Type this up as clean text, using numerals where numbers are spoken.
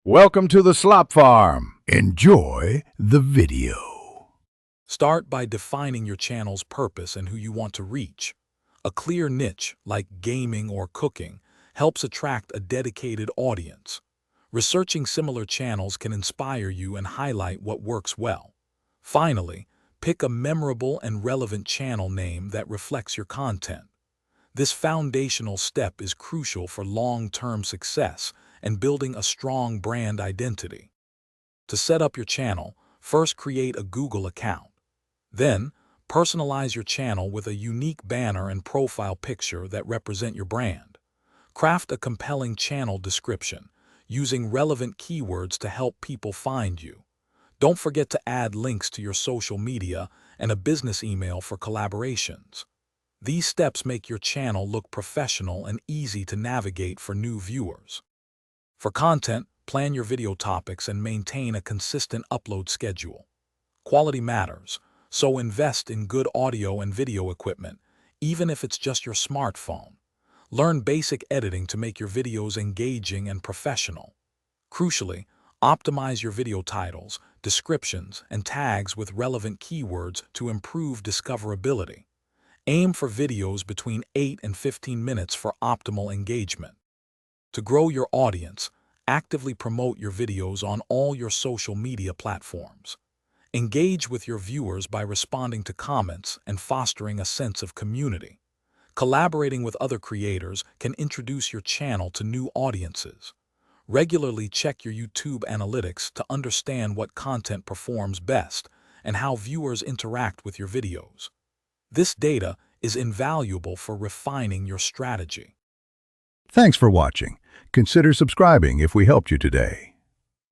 Welcome to the Slop Farm. Enjoy the video. Start by defining your channel's purpose and who you want to reach. A clear niche, like gaming or cooking, helps attract a dedicated audience. Researching similar channels can inspire you and highlight what works well. Finally, pick a memorable and relevant channel name that reflects your content. This foundational step is crucial for long-term success and building a strong brand identity. To set up your channel, first create a Google account. Then, personalize your channel with a unique banner and profile picture that represent your brand. Craft a compelling channel description, using relevant keywords to help people find you. Don't forget to add links to your social media and a business email for collaborations. These steps make your channel look professional and easy to navigate for new viewers. For content, plan your video topics and maintain a consistent upload schedule. Quality matters, so invest in good audio and video equipment, even if it's just your smartphone. Learn basic editing to make your videos engaging and professional. Crucially, optimize your video titles, descriptions, and tags with relevant keywords to improve discoverability. Aim for videos between 8 and 15 minutes for optimal engagement. To grow your audience, actively promote your videos on all your social media platforms. Engage with your viewers by responding to comments and fostering a sense of community. Collaborating with other creators can introduce your channel to new audiences. Regularly check your YouTube analytics to understand what content performs best and how viewers interact with your videos. This data is invaluable for refining your strategy. Thanks for watching. Consider subscribing if we helped you today.